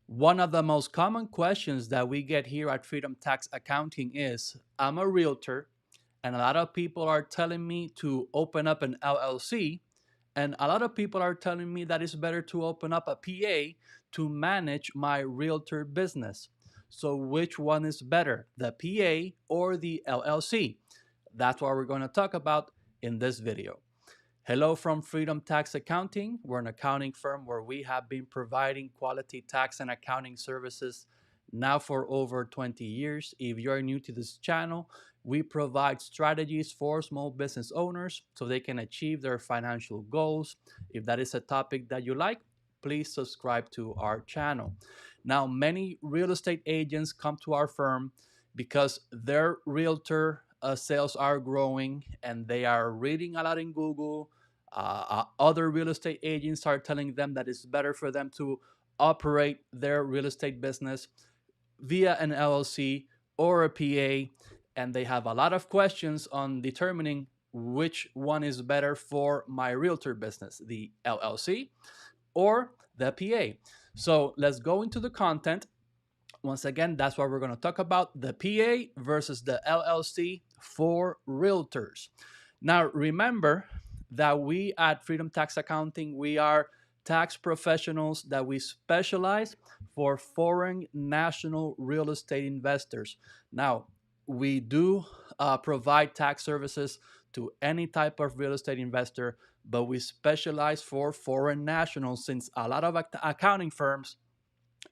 One of the most common questions that we get here at Freedom Tax Accounting is, I'm a realtor and a lot of people are telling me to open up an LLC, and a lot of people are telling me that it's better to open up a PA to manage my realtor business. So which one is better, the PA or the LLC? That's what we're going to talk about in this video. Hello from Freedom Tax Accounting. We're an accounting firm where we have been providing quality tax and accounting services now for over 20 years. If you're new to this channel, we provide strategies for small business owners so they can achieve their financial goals. If that is a topic that you like, please subscribe to our channel. Now, many real estate agents come to our firm because their realtor sales are growing and they are reading a lot in Google. Other real estate agents are telling them that it's better for them to operate their real estate business via an LLC or a PA, and they have a lot of questions on determining which one is better for my realtor business, the LLC or the PA. So let's go into the content. Once again, that's what we're going to talk about, the PA versus the LLC for realtors. Now, remember that we at Freedom Tax Accounting, we are tax professionals that we specialize for foreign national real estate investors. Now, we do provide tax services to any type of real estate investor, but we specialize for foreign nationals since a lot of accounting firms,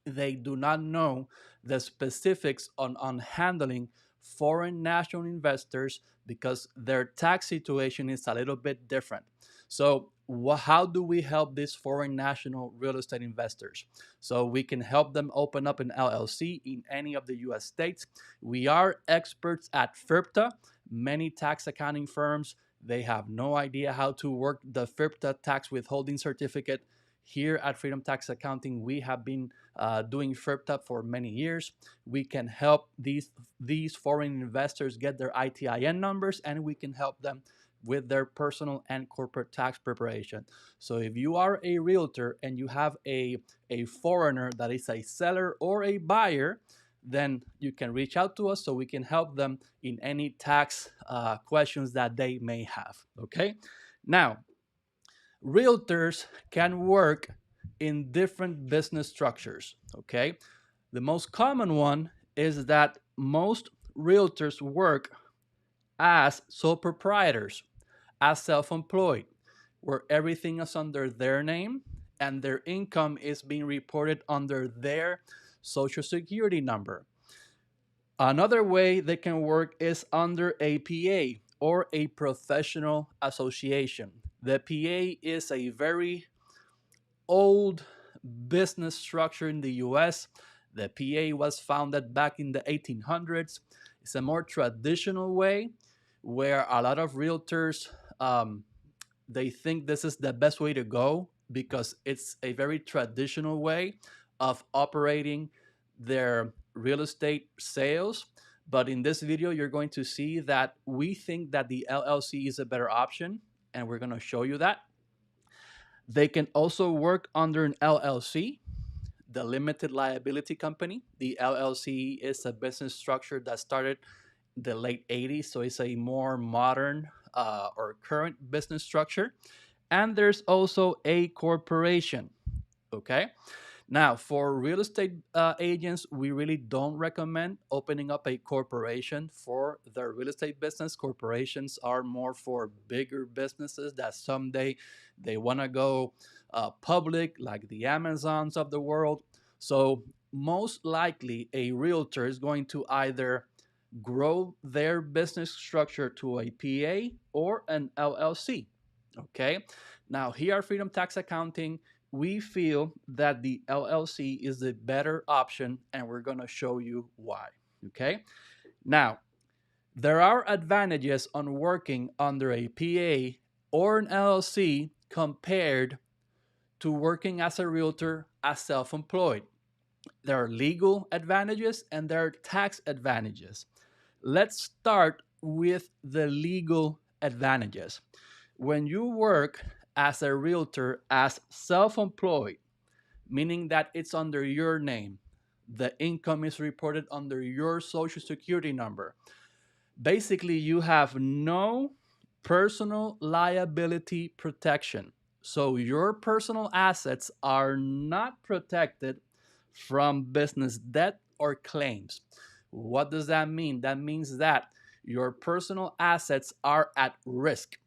they do not know the specifics on handling foreign national investors because their tax situation is a little bit different. So, how do we help these foreign national real estate investors? So, we can help them open up an LLC in any of the US states. We are experts at FIRPTA. Many tax accounting firms, they have no idea how to work the FIRPTA tax withholding certificate. Here at Freedom Tax Accounting, we have been doing FIRPTA for many years. We can help these foreign investors get their ITIN numbers, and we can help them with their personal and corporate tax preparation. So if you are a realtor and you have a foreigner that is a seller or a buyer, then you can reach out to us so we can help them in any tax questions that they may have. Okay? Now, realtors can work in different business structures. Okay, the most common one is that most realtors work as sole proprietors, as self-employed, where everything is under their name and their income is being reported under their social security number. Another way they can work is under a PA or a professional association. The PA is a very old business structure in the US. The PA was founded back in the 1800s. It's a more traditional way where a lot of realtors, they think this is the best way to go because it's a very traditional way of operating their real estate sales. But in this video, you're going to see that we think that the LLC is a better option, and we're going to show you that. They can also work under an LLC, the limited liability company. The LLC is a business structure that started the late 80s, so it's a more modern or current business structure. And there's also a corporation. Okay. Now, for real estate agents, we really don't recommend opening up a corporation for their real estate business. Corporations are more for bigger businesses that someday they want to go public, like the Amazons of the world. So, most likely, a realtor is going to either grow their business structure to a PA or an LLC. Okay. Now, here at Freedom Tax Accounting, we feel that the LLC is the better option, and we're going to show you why. Okay. Now, there are advantages on working under a PA or an LLC compared to working as a realtor as self-employed. There are legal advantages and there are tax advantages. Let's start with the legal advantages. When you work as a realtor as self-employed, meaning that it's under your name. The income is reported under your social security number. Basically, you have no personal liability protection. So your personal assets are not protected from business debt or claims. What does that mean? That means that your personal assets are at risk.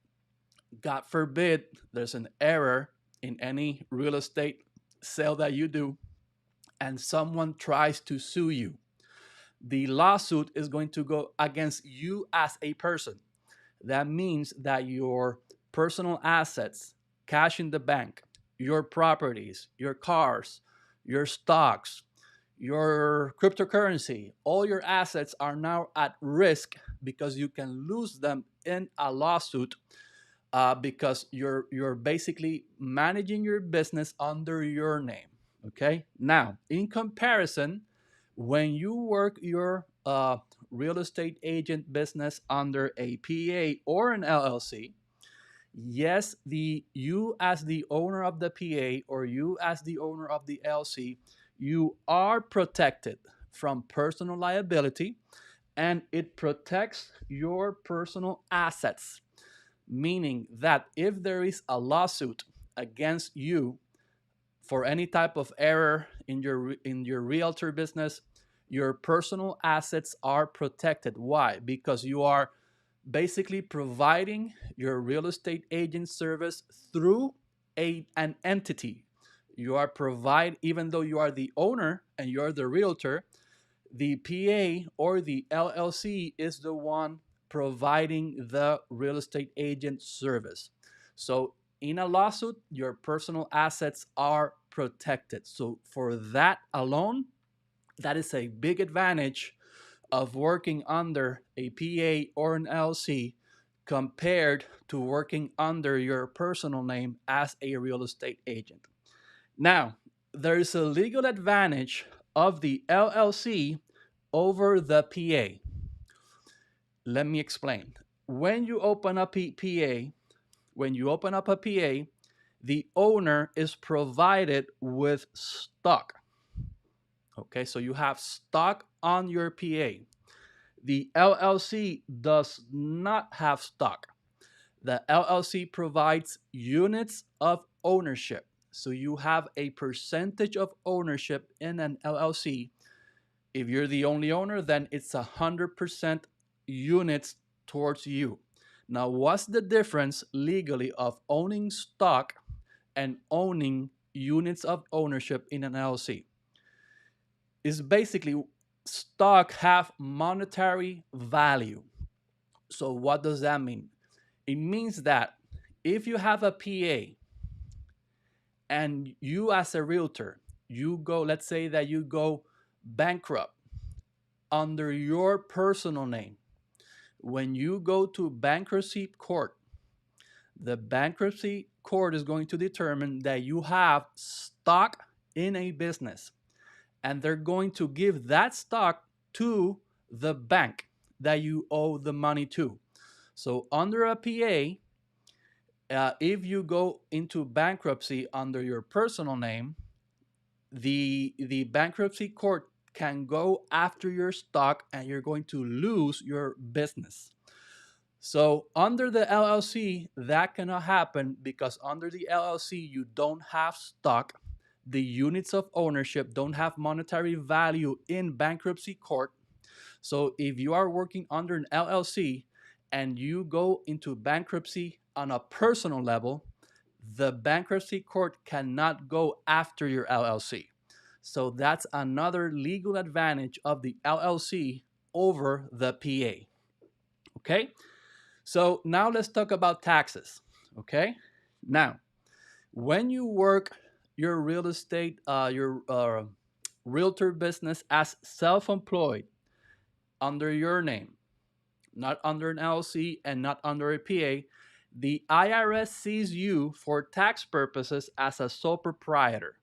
God forbid there's an error in any real estate sale that you do and someone tries to sue you. The lawsuit is going to go against you as a person. That means that your personal assets, cash in the bank, your properties, your cars, your stocks, your cryptocurrency, all your assets are now at risk because you can lose them in a lawsuit, because you're basically managing your business under your name. Okay. Now, in comparison, when you work your real estate agent business under a PA or an LLC, yes, the you as the owner of the PA or you as the owner of the LLC, you are protected from personal liability, and it protects your personal assets, meaning that if there is a lawsuit against you for any type of error in your realtor business, your personal assets are protected. Why? Because you are basically providing your real estate agent service through an entity. You are even though you are the owner and you're the realtor, the PA or the LLC is the one providing the real estate agent service. So in a lawsuit, your personal assets are protected. So for that alone, that is a big advantage of working under a PA or an LLC compared to working under your personal name as a real estate agent. Now, there is a legal advantage of the LLC over the PA. Let me explain. When you open up a PA, when you open up a PA, the owner is provided with stock. Okay, so you have stock on your PA. The LLC does not have stock. The LLC provides units of ownership. So you have a percentage of ownership in an LLC. If you're the only owner, then it's 100% units towards you. Now, what's the difference legally of owning stock and owning units of ownership in an LLC? Is basically stock have monetary value. So what does that mean? It means that if you have a PA and you as a realtor, you go, let's say that you go bankrupt under your personal name. When you go to bankruptcy court, the bankruptcy court is going to determine that you have stock in a business, and they're going to give that stock to the bank that you owe the money to. So under a PA, if you go into bankruptcy under your personal name, the bankruptcy court can go after your stock and you're going to lose your business. So under the LLC, that cannot happen because under the LLC, you don't have stock. The units of ownership don't have monetary value in bankruptcy court. So if you are working under an LLC and you go into bankruptcy on a personal level, the bankruptcy court cannot go after your LLC. So that's another legal advantage of the LLC over the PA. Okay? So now let's talk about taxes. Okay? Now, when you work your real estate, your realtor business as self employed under your name, not under an LLC and not under a PA, the IRS sees you for tax purposes as a sole proprietor.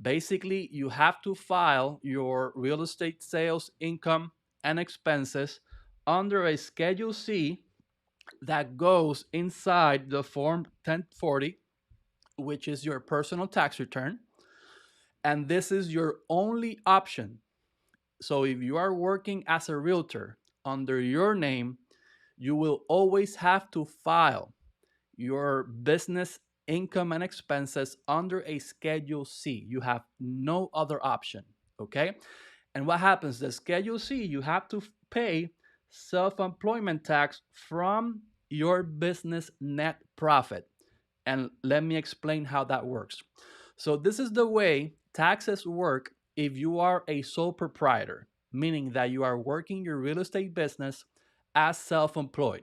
Basically, you have to file your real estate sales income and expenses under a Schedule C that goes inside the Form 1040, which is your personal tax return. And this is your only option. So if you are working as a realtor under your name, you will always have to file your business income and expenses under a Schedule C. You have no other option. Okay. And what happens? The Schedule C, you have to pay self-employment tax from your business net profit. And let me explain how that works. So this is the way taxes work if you are a sole proprietor, meaning that you are working your real estate business as self-employed.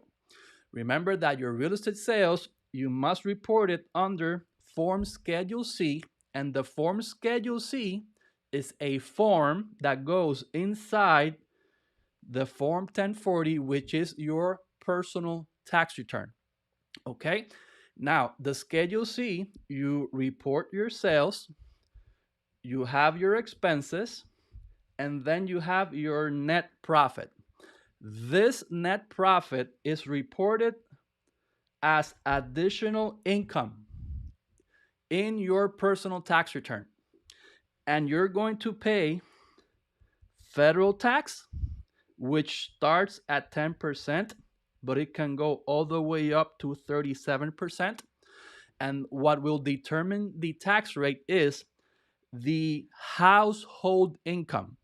Remember that your real estate sales, you must report it under Form Schedule C, and the Form Schedule C is a form that goes inside the Form 1040, which is your personal tax return. Okay? Now, the Schedule C, you report your sales, you have your expenses, and then you have your net profit. This net profit is reported as additional income in your personal tax return. And you're going to pay federal tax, which starts at 10%, but it can go all the way up to 37%. And what will determine the tax rate is the household income.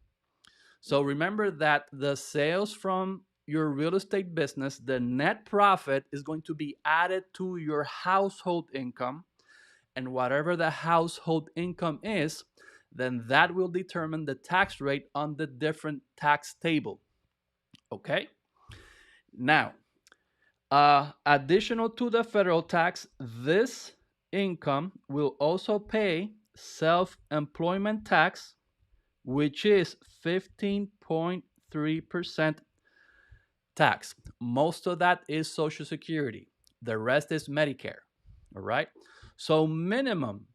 So remember that the sales from your real estate business, the net profit is going to be added to your household income. And whatever the household income is, then that will determine the tax rate on the different tax table. Okay? Now, additional to the federal tax, this income will also pay self-employment tax, which is 15.3% tax. Most of that is Social Security. The rest is Medicare. All right? So minimum,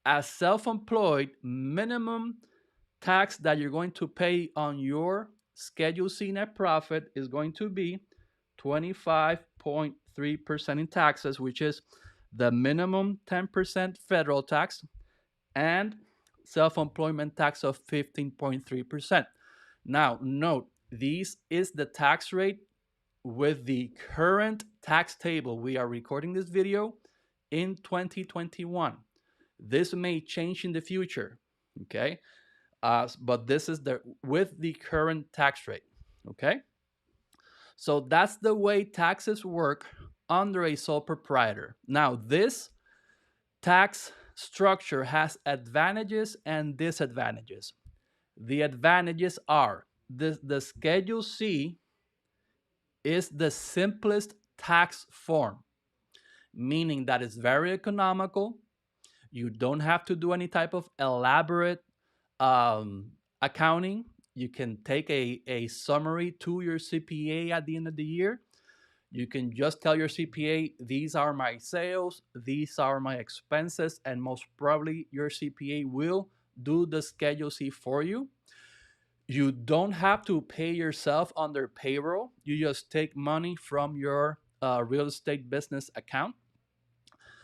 as self-employed, minimum tax that you're going to pay on your Schedule C net profit is going to be 25.3% in taxes, which is the minimum 10% federal tax and self-employment tax of 15.3%. Now, note, this is the tax rate with the current tax table. We are recording this video in 2021. This may change in the future, okay? But this is the with the current tax rate, okay? So that's the way taxes work under a sole proprietor. Now, this tax structure has advantages and disadvantages. The advantages are the Schedule C is the simplest tax form, meaning that it's very economical. You don't have to do any type of elaborate accounting. You can take a summary to your CPA at the end of the year. You can just tell your CPA, these are my sales, these are my expenses, and most probably your CPA will do the Schedule C for you. You don't have to pay yourself under payroll. You just take money from your real estate business account.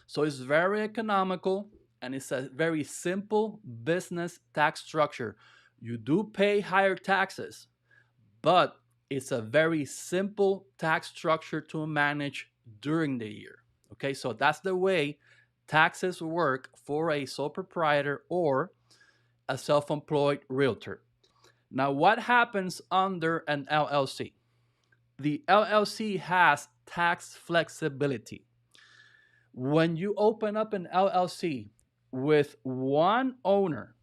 So it's very economical and it's a very simple business tax structure. You do pay higher taxes, but it's a very simple tax structure to manage during the year. Okay, so that's the way taxes work for a sole proprietor or a self employed realtor. Now, what happens under an LLC? The LLC has tax flexibility. When you open up an LLC with one owner,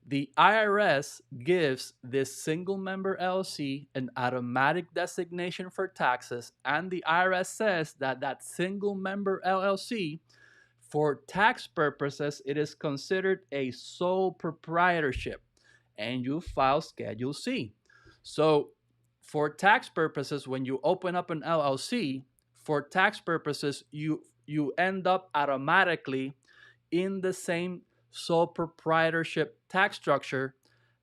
the IRS gives this single member LLC an automatic designation for taxes, and the IRS says that that single member LLC, for tax purposes, it is considered a sole proprietorship, and you file Schedule C. So, for tax purposes, when you open up an LLC, for tax purposes, you end up automatically in the same sole proprietorship tax structure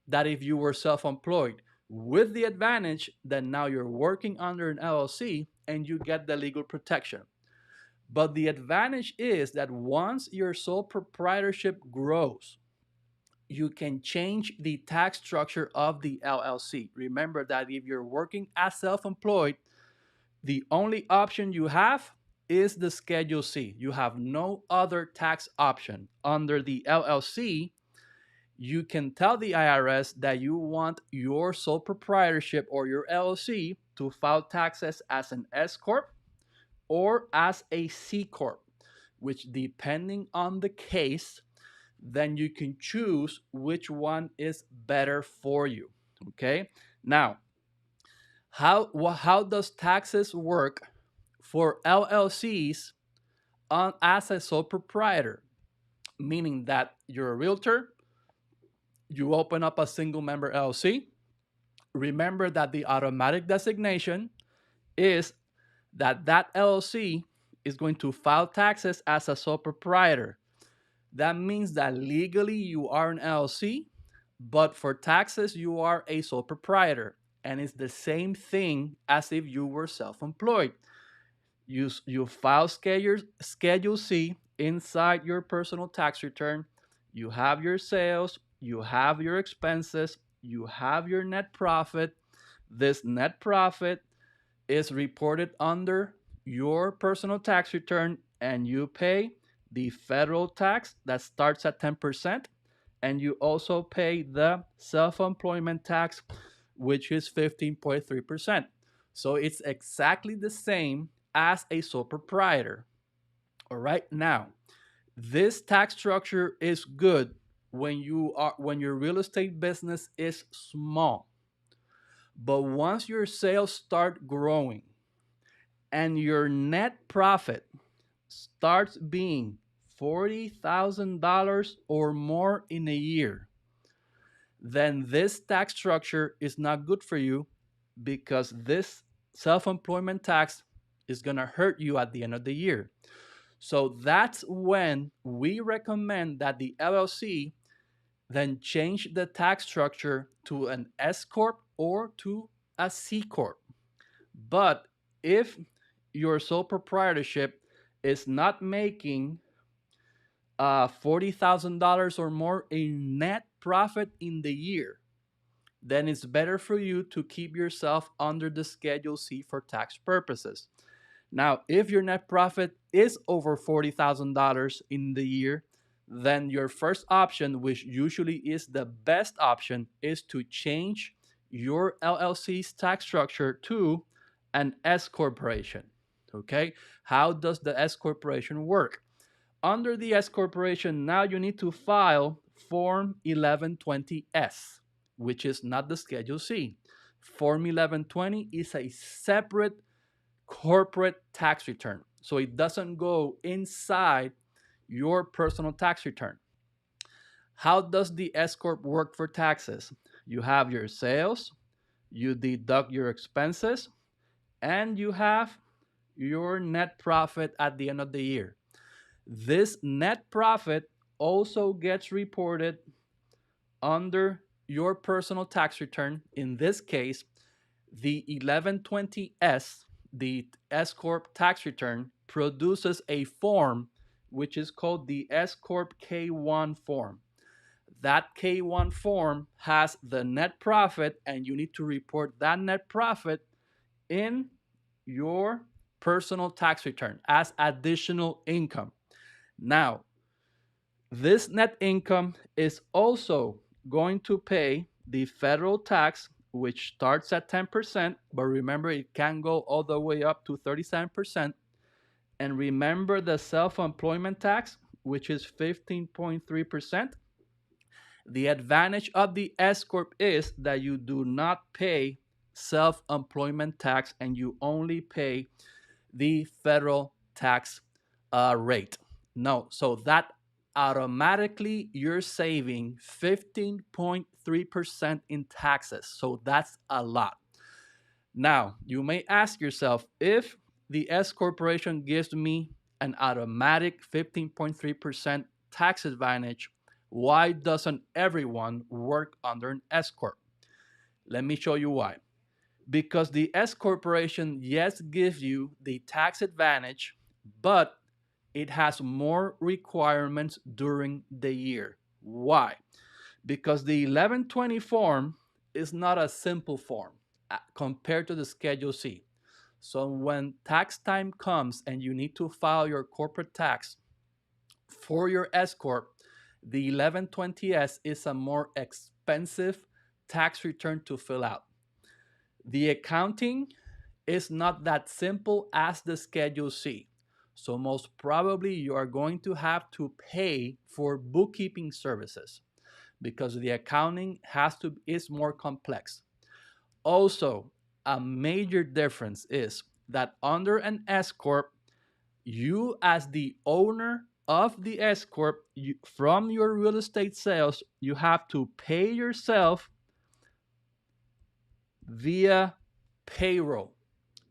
that if you were self-employed, with the advantage that now you're working under an LLC and you get the legal protection. But the advantage is that once your sole proprietorship grows, you can change the tax structure of the LLC. Remember that if you're working as self-employed, the only option you have is the Schedule C. You have no other tax option. Under the LLC, you can tell the IRS that you want your sole proprietorship or your LLC to file taxes as an S Corp or as a C Corp, which depending on the case, then you can choose which one is better for you. Okay. Now, how does taxes work for LLCs as a sole proprietor? Meaning that you're a realtor, you open up a single member LLC. Remember that the automatic designation is that LLC is going to file taxes as a sole proprietor. That means that legally you are an LLC, but for taxes you are a sole proprietor. And it's the same thing as if you were self-employed. You file Schedule C inside your personal tax return. You have your sales, you have your expenses, you have your net profit. This net profit is reported under your personal tax return, and you pay the federal tax that starts at 10%, and you also pay the self-employment tax, which is 15.3%. So it's exactly the same as a sole proprietor. All right, now this tax structure is good when your real estate business is small. But once your sales start growing and your net profit starts being $40,000 or more in a year, then this tax structure is not good for you, because this self-employment tax is going to hurt you at the end of the year. So that's when we recommend that the LLC then change the tax structure to an S Corp or to a C Corp. But if your sole proprietorship is not making $40,000 or more in net profit in the year, then it's better for you to keep yourself under the Schedule C for tax purposes. Now, if your net profit is over $40,000 in the year, then your first option, which usually is the best option, is to change your LLC's tax structure to an S corporation. Okay? How does the S corporation work? Under the S corporation, now you need to file Form 1120S, which is not the Schedule C. Form 1120 is a separate corporate tax return. So it doesn't go inside your personal tax return. How does the S Corp work for taxes? You have your sales, you deduct your expenses, and you have your net profit at the end of the year. This net profit also gets reported under your personal tax return. In this case, the 1120S, the S Corp tax return, produces a form which is called the S Corp K1 form. That K1 form has the net profit, and you need to report that net profit in your personal tax return as additional income. Now, this net income is also going to pay the federal tax, which starts at 10%, but remember it can go all the way up to 37%. And remember the self-employment tax, which is 15.3%. The advantage of the S Corp is that you do not pay self-employment tax, and you only pay the federal tax rate. No, so that automatically you're saving 15.3% in taxes. So that's a lot. Now, you may ask yourself, if the S corporation gives me an automatic 15.3% tax advantage, why doesn't everyone work under an S corp? Let me show you why. Because the S corporation, yes, gives you the tax advantage, but it has more requirements during the year. Why? because the 1120 form is not a simple form compared to the Schedule C. So when tax time comes and you need to file your corporate tax for your S Corp, the 1120S is a more expensive tax return to fill out. The accounting is not that simple as the Schedule C. So most probably you are going to have to pay for bookkeeping services because the accounting is more complex. Also, a major difference is that under an S corp, you as the owner of the S corp, from your real estate sales, you have to pay yourself via payroll,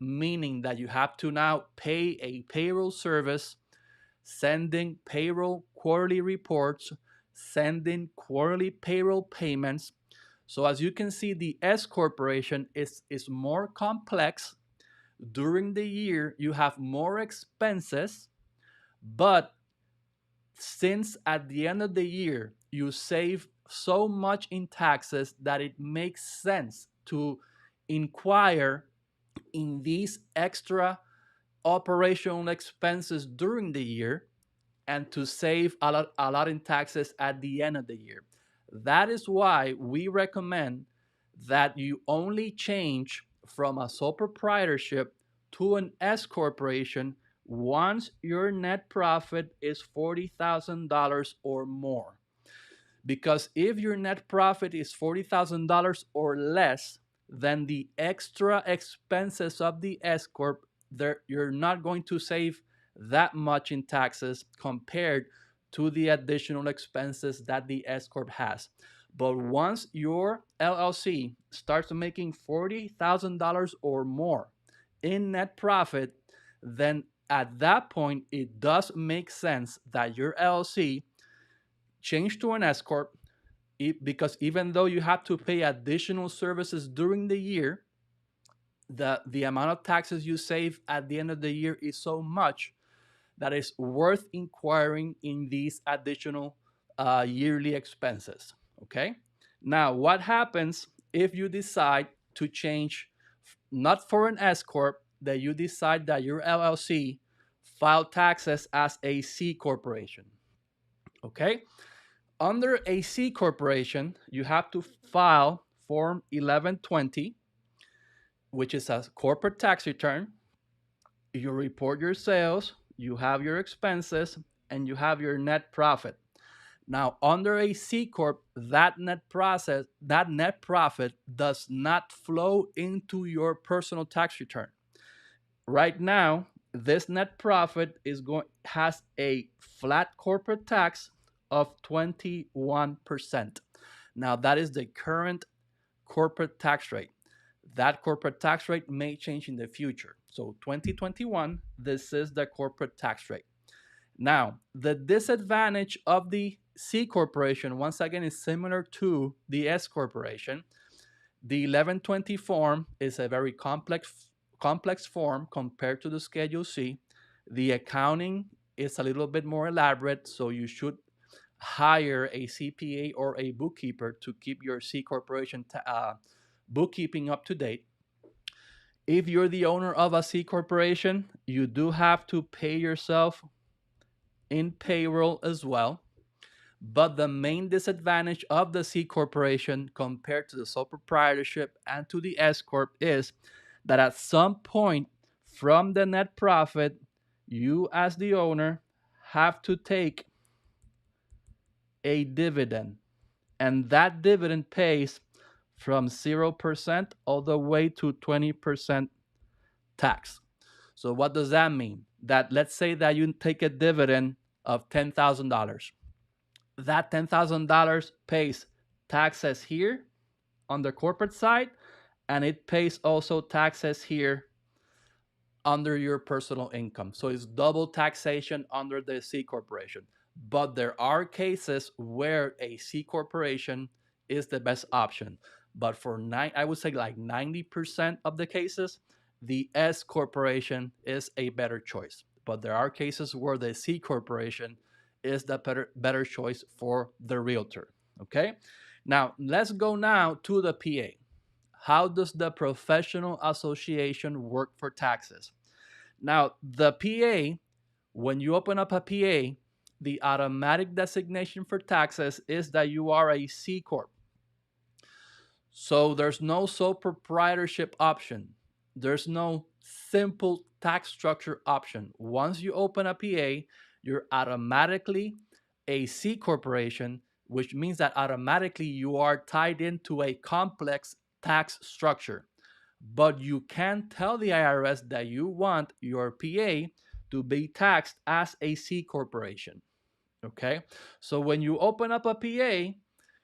meaning that you have to now pay a payroll service, sending payroll quarterly reports, sending quarterly payroll payments. So as you can see, the S corporation is more complex. During the year, you have more expenses, but since at the end of the year, you save so much in taxes that it makes sense to inquire in these extra operational expenses during the year and to save a lot in taxes at the end of the year. That is why we recommend that you only change from a sole proprietorship to an S corporation once your net profit is $40,000 or more. Because if your net profit is $40,000 or less, then the extra expenses of the S Corp, you're not going to save that much in taxes compared to the additional expenses that the S Corp has. But once your LLC starts making $40,000 or more in net profit, then at that point, it does make sense that your LLC change to an S Corp, because even though you have to pay additional services during the year, the amount of taxes you save at the end of the year is so much that it's worth inquiring in these additional yearly expenses. Okay. Now, what happens if you decide to change, not for an S corp, that you decide that your LLC file taxes as a C corporation? Okay. Under a C corporation, you have to file Form 1120, which is a corporate tax return. You report your sales, you have your expenses, and you have your net profit. Now, under a C corp, that net profit does not flow into your personal tax return. Right now, this net profit has a flat corporate tax of 21%. Now, that is the current corporate tax rate. That corporate tax rate may change in the future. So 2021, this is the corporate tax rate. Now, the disadvantage of the C corporation, once again, is similar to the S corporation. The 1120 form is a very complex form compared to the Schedule C. The accounting is a little bit more elaborate, so you should hire a CPA or a bookkeeper to keep your C corporation bookkeeping up to date. If you're the owner of a C corporation, you do have to pay yourself in payroll as well. But the main disadvantage of the C corporation compared to the sole proprietorship and to the S corp is that at some point from the net profit, you as the owner have to take a dividend, and that dividend pays from 0% all the way to 20% tax. So what does that mean? That let's say that you take a dividend of $10,000. That $10,000 pays taxes here on the corporate side, and it pays also taxes here under your personal income. So it's double taxation under the C corporation. But there are cases where a C corporation is the best option. But for I would say like 90% of the cases, the S corporation is a better choice. But there are cases where the C corporation is the better choice for the realtor. Okay. Now, let's go now to the PA. How does the professional association work for taxes? Now, the PA, when you open up a PA, the automatic designation for taxes is that you are a C Corp. So there's no sole proprietorship option. There's no simple tax structure option. Once you open a PA, you're automatically a C corporation, which means that automatically you are tied into a complex tax structure. But you can tell the IRS that you want your PA to be taxed as a C corporation. Okay? So when you open up a PA,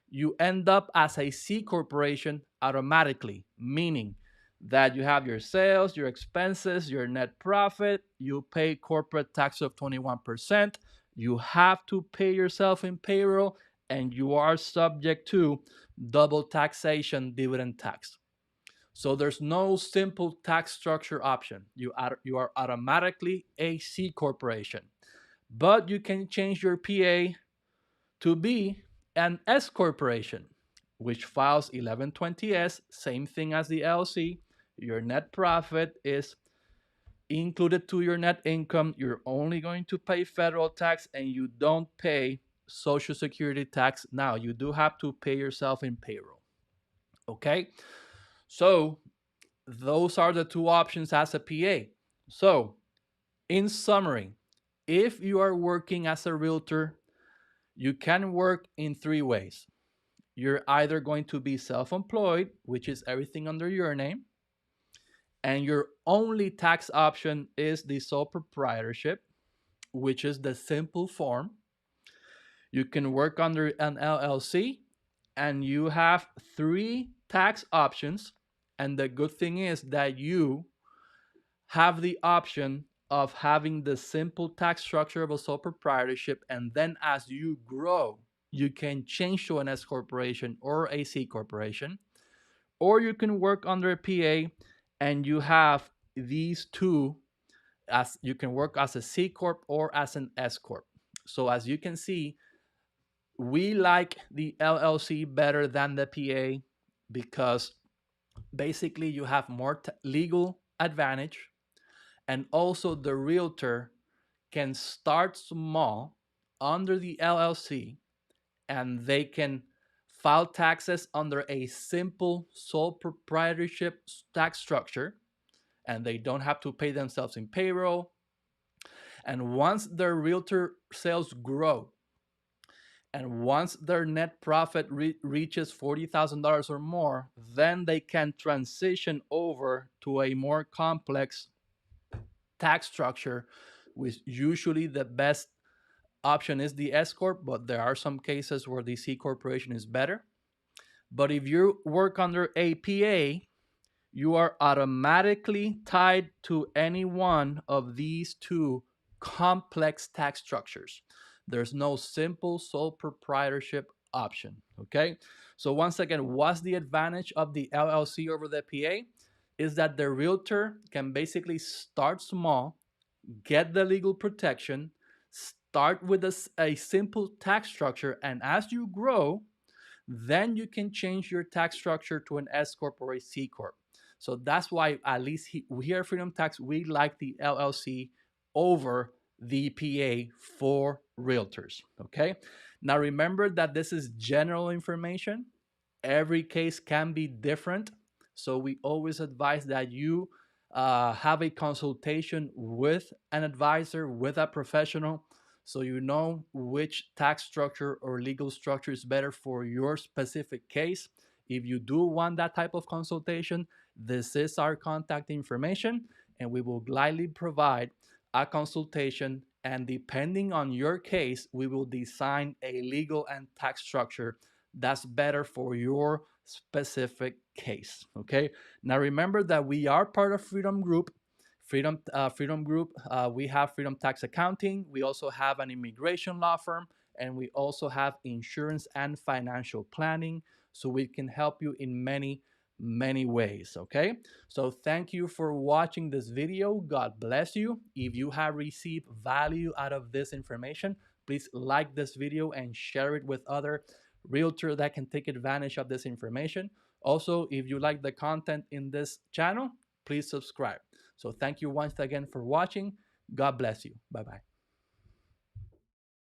you end up as a C corporation automatically, meaning that you have your sales, your expenses, your net profit, you pay corporate tax of 21%, you have to pay yourself in payroll, and you are subject to double taxation dividend tax. So there's no simple tax structure option. You are automatically a C corporation. But you can change your PA to be an S corporation, which files 1120S, same thing as the LLC. Your net profit is included to your net income. You're only going to pay federal tax and you don't pay Social Security tax. Now, you do have to pay yourself in payroll. Okay? So, those are the two options as a PA. So, in summary, if you are working as a realtor, you can work in three ways. You're either going to be self employed, which is everything under your name, and your only tax option is the sole proprietorship, which is the simple form. You can work under an LLC, and you have three tax options. And the good thing is that you have the option of having the simple tax structure of a sole proprietorship. And then as you grow, you can change to an S corporation or a C corporation, or you can work under a PA and you have these two, as you can work as a C corp or as an S corp. So as you can see, we like the LLC better than the PA because basically you have more legal advantage, and also the realtor can start small under the LLC and they can file taxes under a simple sole proprietorship tax structure, and they don't have to pay themselves in payroll. And once their realtor sales grow and once their net profit reaches $40,000 or more, then they can transition over to a more complex tax structure, which usually the best option is the S corp, but there are some cases where the C corporation is better. But if you work under APA, you are automatically tied to any one of these two complex tax structures. There's no simple sole proprietorship option. Okay. So, once again, what's the advantage of the LLC over the PA? Is that the realtor can basically start small, get the legal protection, start with a simple tax structure, and as you grow, then you can change your tax structure to an S corp or a C corp. So that's why at least here at Freedom Tax we like the LLC over the PA for realtors. Okay. Now remember that this is general information. Every case can be different. So we always advise that you have a consultation with an advisor, with a professional, so you know which tax structure or legal structure is better for your specific case. If you do want that type of consultation, this is our contact information, and we will gladly provide a consultation. And depending on your case, we will design a legal and tax structure that's better for your specific case. Okay. Now remember that we are part of Freedom Group. Freedom Group. We have Freedom Tax Accounting. We also have an immigration law firm, and we also have insurance and financial planning. So we can help you in many ways. Okay. So thank you for watching this video. God bless you. If you have received value out of this information, please like this video and share it with other realtor that can take advantage of this information. Also, if you like the content in this channel, please subscribe. So thank you once again for watching. God bless you. Bye bye.